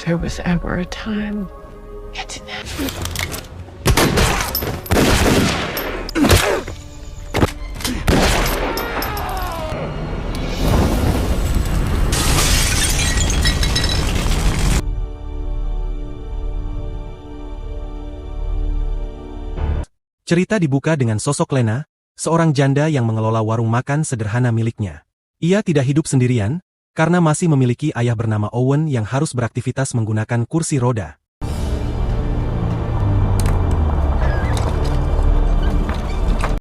there was ever a time it didn't happen. Cerita dibuka dengan sosok Lena, seorang janda yang mengelola warung makan sederhana miliknya. Ia tidak hidup sendirian, karena masih memiliki ayah bernama Owen yang harus beraktivitas menggunakan kursi roda.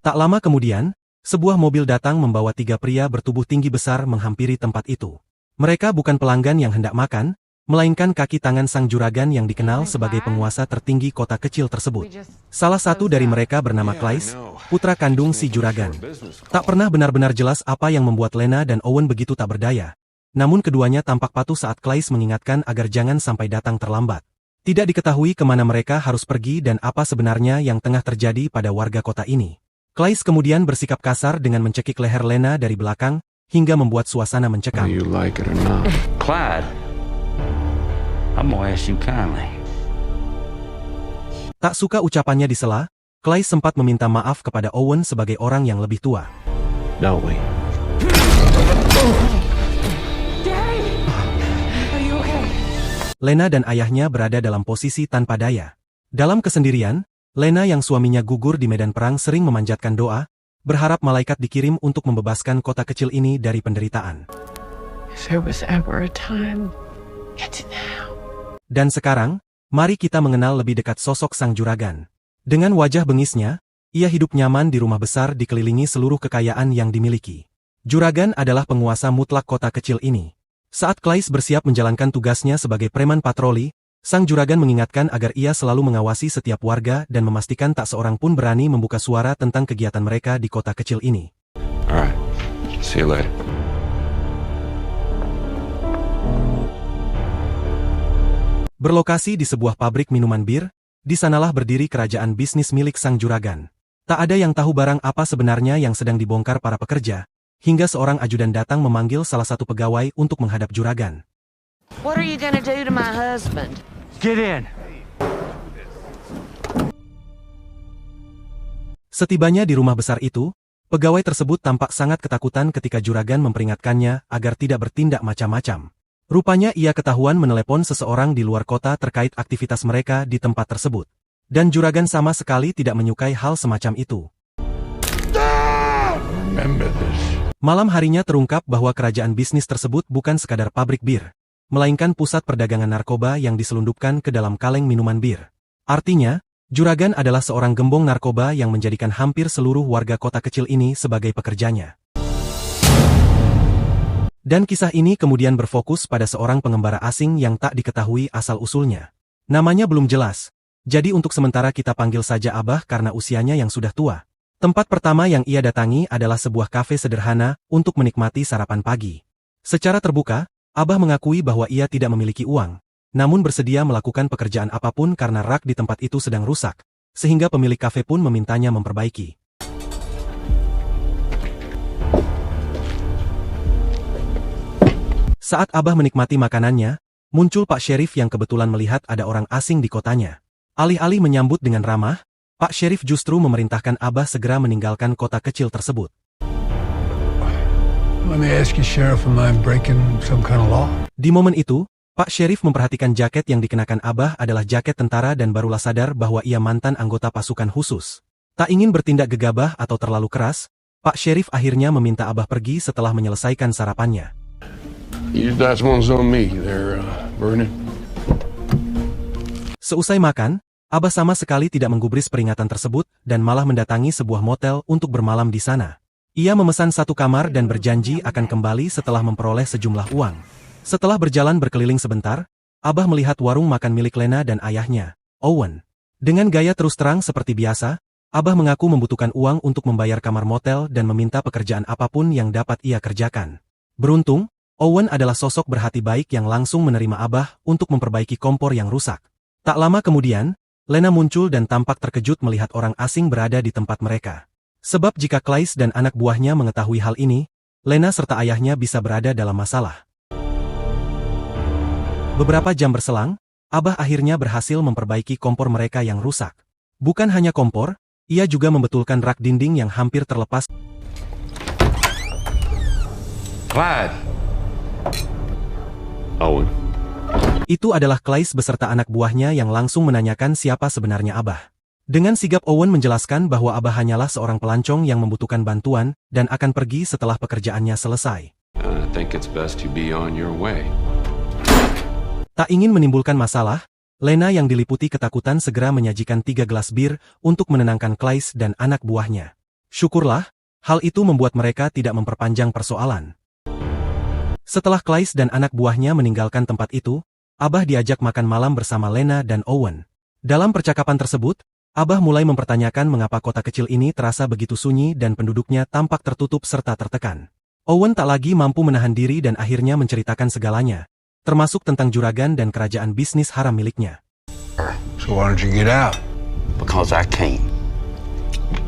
Tak lama kemudian, sebuah mobil datang membawa 3 pria bertubuh tinggi besar menghampiri tempat itu. Mereka bukan pelanggan yang hendak makan, melainkan kaki tangan sang juragan yang dikenal sebagai penguasa tertinggi kota kecil tersebut. Salah satu dari mereka bernama Claes, putra kandung si juragan. Tak pernah benar-benar jelas apa yang membuat Lena dan Owen begitu tak berdaya. Namun keduanya tampak patuh saat Claes mengingatkan agar jangan sampai datang terlambat. Tidak diketahui kemana mereka harus pergi dan apa sebenarnya yang tengah terjadi pada warga kota ini. Claes kemudian bersikap kasar dengan mencekik leher Lena dari belakang, hingga membuat suasana mencekam. Clyde, I'm gonna ask you kindly. Tak suka ucapannya disela, Claes sempat meminta maaf kepada Owen sebagai orang yang lebih tua. No, wait. Lena dan ayahnya berada dalam posisi tanpa daya. Dalam kesendirian, Lena yang suaminya gugur di medan perang sering memanjatkan doa, berharap malaikat dikirim untuk membebaskan kota kecil ini dari penderitaan. If there was ever a time, it's now. Dan sekarang, mari kita mengenal lebih dekat sosok sang juragan. Dengan wajah bengisnya, ia hidup nyaman di rumah besar dikelilingi seluruh kekayaan yang dimiliki. Juragan adalah penguasa mutlak kota kecil ini. Saat Claes bersiap menjalankan tugasnya sebagai preman patroli, sang juragan mengingatkan agar ia selalu mengawasi setiap warga dan memastikan tak seorang pun berani membuka suara tentang kegiatan mereka di kota kecil ini. Alright, see you later. Berlokasi di sebuah pabrik minuman bir, di sanalah berdiri kerajaan bisnis milik sang juragan. Tak ada yang tahu barang apa sebenarnya yang sedang dibongkar para pekerja, hingga seorang ajudan datang memanggil salah satu pegawai untuk menghadap juragan. What are you gonna do to my husband? Get in. Setibanya di rumah besar itu, pegawai tersebut tampak sangat ketakutan ketika juragan memperingatkannya agar tidak bertindak macam-macam. Rupanya ia ketahuan menelepon seseorang di luar kota terkait aktivitas mereka di tempat tersebut. Dan juragan sama sekali tidak menyukai hal semacam itu. Malam harinya terungkap bahwa kerajaan bisnis tersebut bukan sekadar pabrik bir, melainkan pusat perdagangan narkoba yang diselundupkan ke dalam kaleng minuman bir. Artinya, juragan adalah seorang gembong narkoba yang menjadikan hampir seluruh warga kota kecil ini sebagai pekerjanya. Dan kisah ini kemudian berfokus pada seorang pengembara asing yang tak diketahui asal-usulnya. Namanya belum jelas, jadi untuk sementara kita panggil saja Abah karena usianya yang sudah tua. Tempat pertama yang ia datangi adalah sebuah kafe sederhana untuk menikmati sarapan pagi. Secara terbuka, Abah mengakui bahwa ia tidak memiliki uang, namun bersedia melakukan pekerjaan apapun karena rak di tempat itu sedang rusak, sehingga pemilik kafe pun memintanya memperbaiki. Saat Abah menikmati makanannya, muncul Pak Syerif yang kebetulan melihat ada orang asing di kotanya. Alih-alih menyambut dengan ramah, Pak Syerif justru memerintahkan Abah segera meninggalkan kota kecil tersebut. Di momen itu, Pak Syerif memperhatikan jaket yang dikenakan Abah adalah jaket tentara dan barulah sadar bahwa ia mantan anggota pasukan khusus. Tak ingin bertindak gegabah atau terlalu keras, Pak Syerif akhirnya meminta Abah pergi setelah menyelesaikan sarapannya. Seusai makan, Abah sama sekali tidak menggubris peringatan tersebut dan malah mendatangi sebuah motel untuk bermalam di sana. Ia memesan 1 kamar dan berjanji akan kembali setelah memperoleh sejumlah uang. Setelah berjalan berkeliling sebentar, Abah melihat warung makan milik Lena dan ayahnya, Owen. Dengan gaya terus terang seperti biasa, Abah mengaku membutuhkan uang untuk membayar kamar motel dan meminta pekerjaan apapun yang dapat ia kerjakan. Beruntung, Owen adalah sosok berhati baik yang langsung menerima Abah untuk memperbaiki kompor yang rusak. Tak lama kemudian, Lena muncul dan tampak terkejut melihat orang asing berada di tempat mereka. Sebab jika Claes dan anak buahnya mengetahui hal ini, Lena serta ayahnya bisa berada dalam masalah. Beberapa jam berselang, Abah akhirnya berhasil memperbaiki kompor mereka yang rusak. Bukan hanya kompor, ia juga membetulkan rak dinding yang hampir terlepas. Clyde. Owen. Itu adalah Claes beserta anak buahnya yang langsung menanyakan siapa sebenarnya Abah. Dengan sigap Owen menjelaskan bahwa Abah hanyalah seorang pelancong yang membutuhkan bantuan dan akan pergi setelah pekerjaannya selesai. I think it's best you be on your way. Tak ingin menimbulkan masalah, Lena yang diliputi ketakutan segera menyajikan 3 gelas bir untuk menenangkan Claes dan anak buahnya. Syukurlah, hal itu membuat mereka tidak memperpanjang persoalan. Setelah Claes dan anak buahnya meninggalkan tempat itu, Abah diajak makan malam bersama Lena dan Owen. Dalam percakapan tersebut, Abah mulai mempertanyakan mengapa kota kecil ini terasa begitu sunyi dan penduduknya tampak tertutup serta tertekan. Owen tak lagi mampu menahan diri dan akhirnya menceritakan segalanya, termasuk tentang juragan dan kerajaan bisnis haram miliknya. So why don't you get out? Because I can't.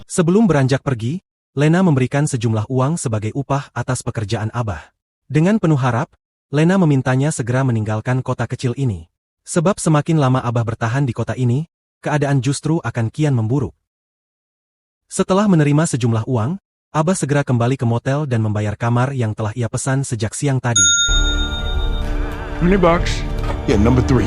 Sebelum beranjak pergi, Lena memberikan sejumlah uang sebagai upah atas pekerjaan Abah. Dengan penuh harap, Lena memintanya segera meninggalkan kota kecil ini. Sebab semakin lama Abah bertahan di kota ini, keadaan justru akan kian memburuk. Setelah menerima sejumlah uang, Abah segera kembali ke motel dan membayar kamar yang telah ia pesan sejak siang tadi. $20. Yeah, number 3.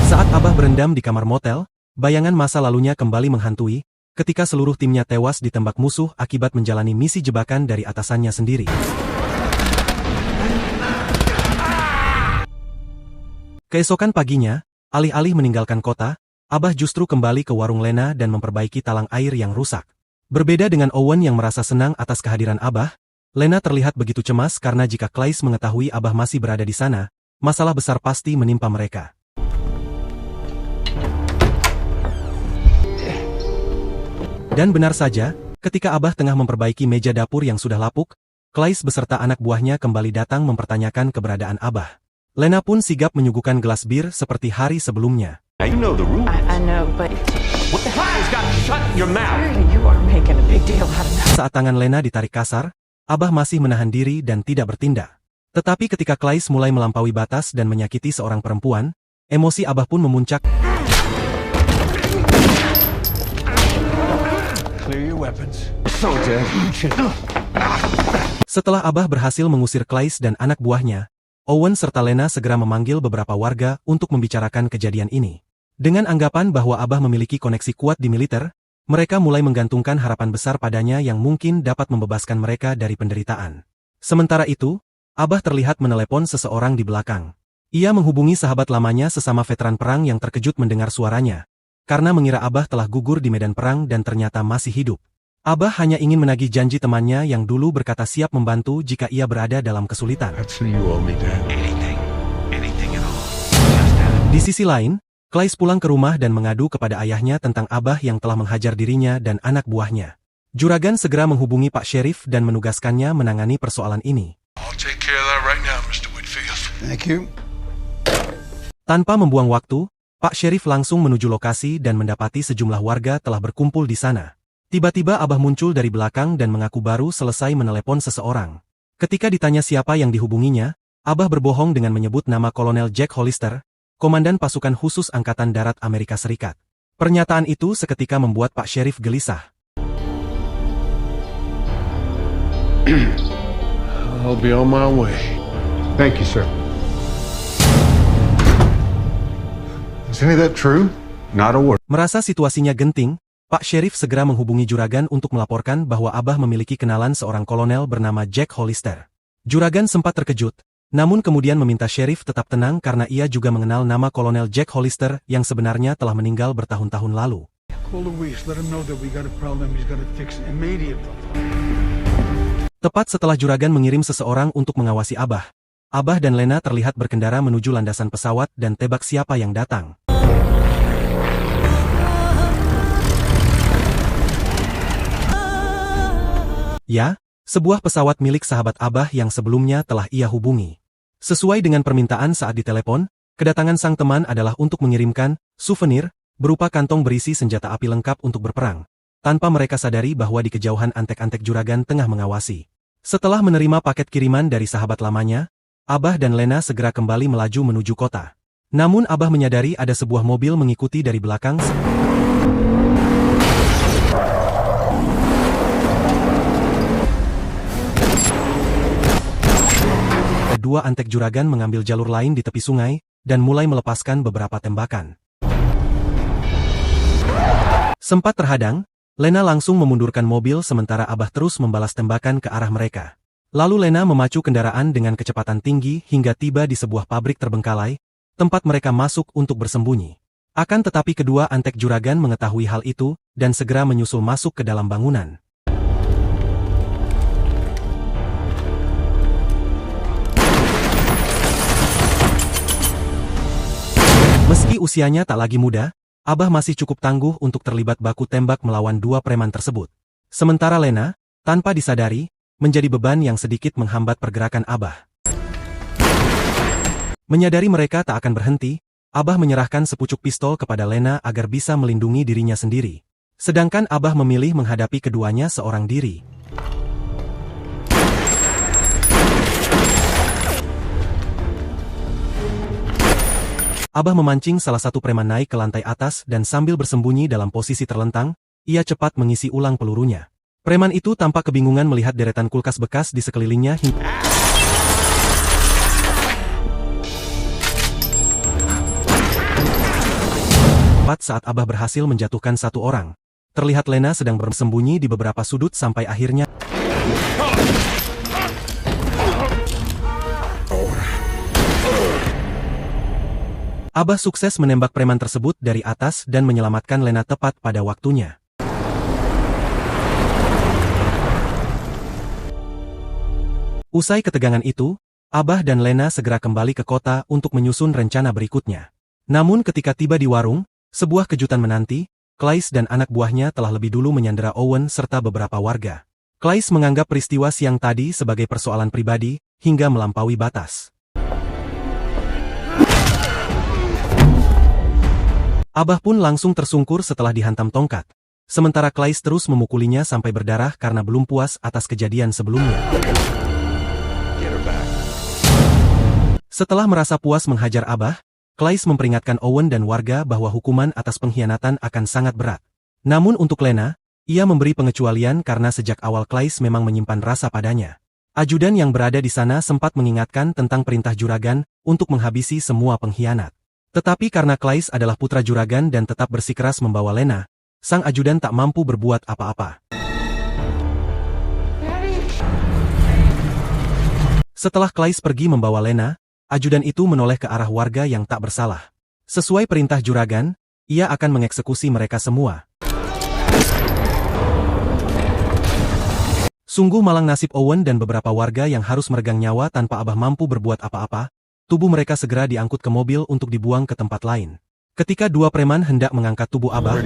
Saat Abah berendam di kamar motel, bayangan masa lalunya kembali menghantui, ketika seluruh timnya tewas ditembak musuh akibat menjalani misi jebakan dari atasannya sendiri. Keesokan paginya, alih-alih meninggalkan kota, Abah justru kembali ke warung Lena dan memperbaiki talang air yang rusak. Berbeda dengan Owen yang merasa senang atas kehadiran Abah, Lena terlihat begitu cemas karena jika Claes mengetahui Abah masih berada di sana, masalah besar pasti menimpa mereka. Dan benar saja, ketika Abah tengah memperbaiki meja dapur yang sudah lapuk, Claes beserta anak buahnya kembali datang mempertanyakan keberadaan Abah. Lena pun sigap menyuguhkan gelas bir seperti hari sebelumnya. Now you know the rules. I know, but What the hell? He's got shut your mouth. clearly you are making a big deal out of that. Saat tangan Lena ditarik kasar, Abah masih menahan diri dan tidak bertindak. Tetapi ketika Claes mulai melampaui batas dan menyakiti seorang perempuan, emosi Abah pun memuncak. Clear your weapons. Setelah Abah berhasil mengusir Claes dan anak buahnya, Owen serta Lena segera memanggil beberapa warga untuk membicarakan kejadian ini. Dengan anggapan bahwa Abah memiliki koneksi kuat di militer, mereka mulai menggantungkan harapan besar padanya yang mungkin dapat membebaskan mereka dari penderitaan. Sementara itu, Abah terlihat menelepon seseorang di belakang. Ia menghubungi sahabat lamanya sesama veteran perang yang terkejut mendengar suaranya, karena mengira Abah telah gugur di medan perang dan ternyata masih hidup. Abah hanya ingin menagih janji temannya yang dulu berkata siap membantu jika ia berada dalam kesulitan. That's what you owe me, Dad. Anything at all. Just that. Di sisi lain, Claes pulang ke rumah dan mengadu kepada ayahnya tentang Abah yang telah menghajar dirinya dan anak buahnya. Juragan segera menghubungi Pak Sheriff dan menugaskannya menangani persoalan ini. I'll take care of that right now, Mr. Whitfield. Thank you. Tanpa membuang waktu, Pak Sheriff langsung menuju lokasi dan mendapati sejumlah warga telah berkumpul di sana. Tiba-tiba Abah muncul dari belakang dan mengaku baru selesai menelepon seseorang. Ketika ditanya siapa yang dihubunginya, Abah berbohong dengan menyebut nama Kolonel Jack Hollister, Komandan Pasukan Khusus Angkatan Darat Amerika Serikat. Pernyataan itu seketika membuat Pak Sheriff gelisah. I'll be on my way. Thank you, sir. Is any of that true? Not a word. Merasa situasinya genting, Pak Sheriff segera menghubungi Juragan untuk melaporkan bahwa Abah memiliki kenalan seorang kolonel bernama Jack Hollister. Juragan sempat terkejut, namun kemudian meminta Sheriff tetap tenang karena ia juga mengenal nama Kolonel Jack Hollister yang sebenarnya telah meninggal bertahun-tahun lalu. Call Luis. Let him know that we got a problem. He's got to fix it immediately. Tepat setelah Juragan mengirim seseorang untuk mengawasi Abah, Abah dan Lena terlihat berkendara menuju landasan pesawat dan tebak siapa yang datang. Ya, sebuah pesawat milik sahabat Abah yang sebelumnya telah ia hubungi. Sesuai dengan permintaan saat ditelepon, kedatangan sang teman adalah untuk mengirimkan souvenir berupa kantong berisi senjata api lengkap untuk berperang, tanpa mereka sadari bahwa di kejauhan antek-antek Juragan tengah mengawasi. Setelah menerima paket kiriman dari sahabat lamanya, Abah dan Lena segera kembali melaju menuju kota. Namun Abah menyadari ada sebuah mobil mengikuti dari belakang. Dua antek juragan mengambil jalur lain di tepi sungai, dan mulai melepaskan beberapa tembakan. Sempat terhadang, Lena langsung memundurkan mobil sementara Abah terus membalas tembakan ke arah mereka. Lalu Lena memacu kendaraan dengan kecepatan tinggi hingga tiba di sebuah pabrik terbengkalai, tempat mereka masuk untuk bersembunyi. Akan tetapi kedua antek juragan mengetahui hal itu, dan segera menyusul masuk ke dalam bangunan. Meski usianya tak lagi muda, Abah masih cukup tangguh untuk terlibat baku tembak melawan dua preman tersebut. Sementara Lena, tanpa disadari, menjadi beban yang sedikit menghambat pergerakan Abah. Menyadari mereka tak akan berhenti, Abah menyerahkan sepucuk pistol kepada Lena agar bisa melindungi dirinya sendiri. Sedangkan Abah memilih menghadapi keduanya seorang diri. Abah memancing salah satu preman naik ke lantai atas dan sambil bersembunyi dalam posisi terlentang, ia cepat mengisi ulang pelurunya. Preman itu tampak kebingungan melihat deretan kulkas bekas di sekelilingnya saat Abah berhasil menjatuhkan satu orang. Terlihat Lena sedang bersembunyi di beberapa sudut sampai akhirnya Abah sukses menembak preman tersebut dari atas dan menyelamatkan Lena tepat pada waktunya. Usai ketegangan itu, Abah dan Lena segera kembali ke kota untuk menyusun rencana berikutnya. Namun ketika tiba di warung, sebuah kejutan menanti. Claes dan anak buahnya telah lebih dulu menyandera Owen serta beberapa warga. Claes menganggap peristiwa siang tadi sebagai persoalan pribadi, hingga melampaui batas. Abah pun langsung tersungkur setelah dihantam tongkat. Sementara Claes terus memukulinya sampai berdarah karena belum puas atas kejadian sebelumnya. Setelah merasa puas menghajar Abah, Claes memperingatkan Owen dan warga bahwa hukuman atas pengkhianatan akan sangat berat. Namun untuk Lena, ia memberi pengecualian karena sejak awal Claes memang menyimpan rasa padanya. Ajudan yang berada di sana sempat mengingatkan tentang perintah juragan untuk menghabisi semua pengkhianat. Tetapi karena Claes adalah putra juragan dan tetap bersikeras membawa Lena, sang ajudan tak mampu berbuat apa-apa. Setelah Claes pergi membawa Lena, ajudan itu menoleh ke arah warga yang tak bersalah. Sesuai perintah juragan, ia akan mengeksekusi mereka semua. Sungguh malang nasib Owen dan beberapa warga yang harus meregang nyawa tanpa Abah mampu berbuat apa-apa. Tubuh mereka segera diangkut ke mobil untuk dibuang ke tempat lain. Ketika dua preman hendak mengangkat tubuh Abah,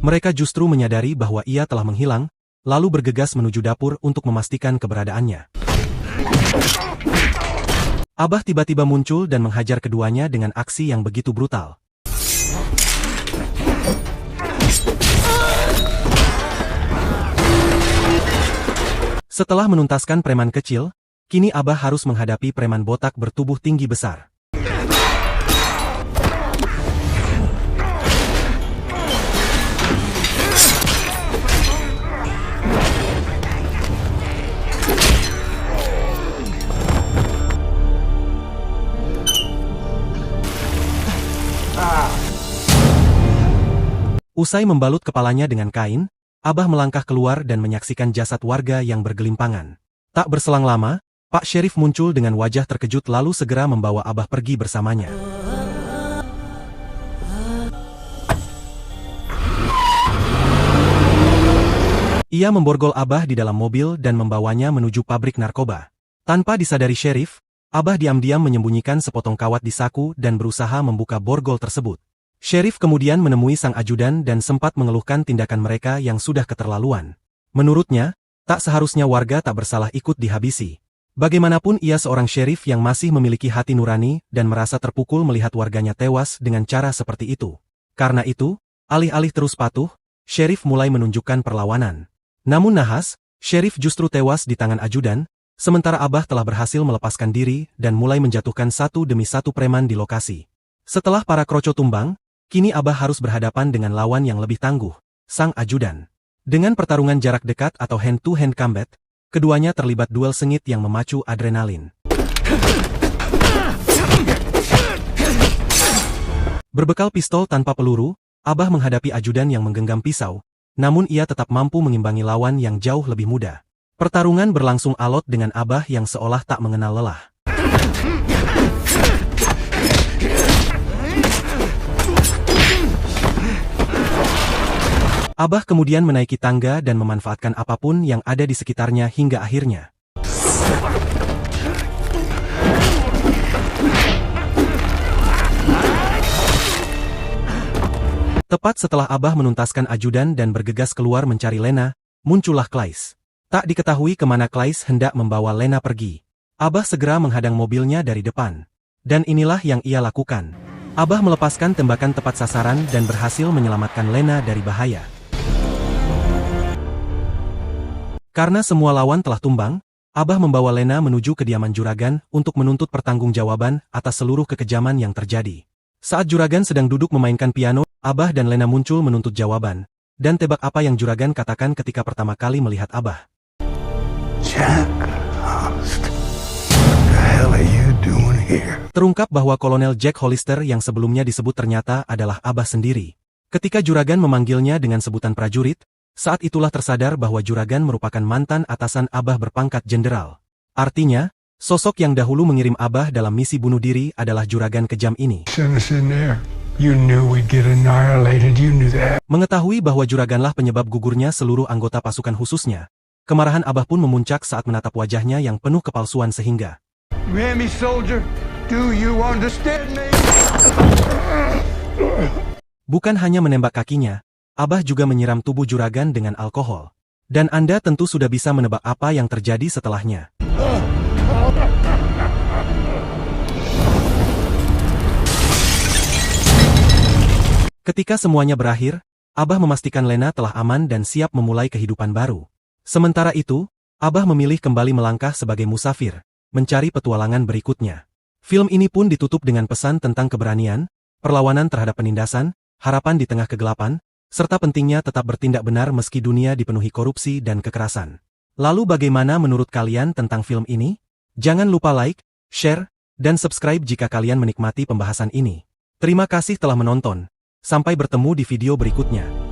mereka justru menyadari bahwa ia telah menghilang, lalu bergegas menuju dapur untuk memastikan keberadaannya. Abah tiba-tiba muncul dan menghajar keduanya dengan aksi yang begitu brutal. Setelah menuntaskan preman kecil, kini Abah harus menghadapi preman botak bertubuh tinggi besar. Usai membalut kepalanya dengan kain, Abah melangkah keluar dan menyaksikan jasad warga yang bergelimpangan. Tak berselang lama, Pak Sheriff muncul dengan wajah terkejut lalu segera membawa Abah pergi bersamanya. Ia memborgol Abah di dalam mobil dan membawanya menuju pabrik narkoba. Tanpa disadari Sheriff, Abah diam-diam menyembunyikan sepotong kawat di saku dan berusaha membuka borgol tersebut. Sheriff kemudian menemui sang ajudan dan sempat mengeluhkan tindakan mereka yang sudah keterlaluan. Menurutnya, tak seharusnya warga tak bersalah ikut dihabisi. Bagaimanapun ia seorang sheriff yang masih memiliki hati nurani dan merasa terpukul melihat warganya tewas dengan cara seperti itu. Karena itu, alih-alih terus patuh, sheriff mulai menunjukkan perlawanan. Namun nahas, sheriff justru tewas di tangan ajudan, Sementara Abah telah berhasil melepaskan diri dan mulai menjatuhkan satu demi satu preman di lokasi. Setelah para kroco tumbang, kini Abah harus berhadapan dengan lawan yang lebih tangguh, sang ajudan. Dengan pertarungan jarak dekat atau hand-to-hand combat, keduanya terlibat duel sengit yang memacu adrenalin. Berbekal pistol tanpa peluru, Abah menghadapi ajudan yang menggenggam pisau, namun ia tetap mampu mengimbangi lawan yang jauh lebih muda. Pertarungan berlangsung alot dengan Abah yang seolah tak mengenal lelah. Abah kemudian menaiki tangga dan memanfaatkan apapun yang ada di sekitarnya hingga akhirnya tepat setelah Abah menuntaskan ajudan dan bergegas keluar mencari Lena, muncullah Claes. Tak diketahui kemana Claes hendak membawa Lena pergi. Abah segera menghadang mobilnya dari depan. Dan inilah yang ia lakukan. Abah melepaskan tembakan tepat sasaran dan berhasil menyelamatkan Lena dari bahaya. Karena semua lawan telah tumbang, Abah membawa Lena menuju kediaman juragan untuk menuntut pertanggungjawaban atas seluruh kekejaman yang terjadi. Saat juragan sedang duduk memainkan piano, Abah dan Lena muncul menuntut jawaban. Dan tebak apa yang juragan katakan ketika pertama kali melihat Abah. Jack Hollister, what the hell are you doing here? Terungkap bahwa Kolonel Jack Hollister yang sebelumnya disebut ternyata adalah Abah sendiri. Ketika juragan memanggilnya dengan sebutan prajurit, saat itulah tersadar bahwa juragan merupakan mantan atasan Abah berpangkat jenderal. Artinya, sosok yang dahulu mengirim Abah dalam misi bunuh diri adalah juragan kejam ini. Mengetahui bahwa juraganlah penyebab gugurnya seluruh anggota pasukan khususnya, kemarahan Abah pun memuncak saat menatap wajahnya yang penuh kepalsuan sehingga Remy soldier, do you understand me? bukan hanya menembak kakinya, Abah juga menyiram tubuh juragan dengan alkohol. Dan Anda tentu sudah bisa menebak apa yang terjadi setelahnya. Ketika semuanya berakhir, Abah memastikan Lena telah aman dan siap memulai kehidupan baru. Sementara itu, Abah memilih kembali melangkah sebagai musafir, mencari petualangan berikutnya. Film ini pun ditutup dengan pesan tentang keberanian, perlawanan terhadap penindasan, harapan di tengah kegelapan, serta pentingnya tetap bertindak benar meski dunia dipenuhi korupsi dan kekerasan. Lalu bagaimana menurut kalian tentang film ini? Jangan lupa like, share, dan subscribe jika kalian menikmati pembahasan ini. Terima kasih telah menonton. Sampai bertemu di video berikutnya.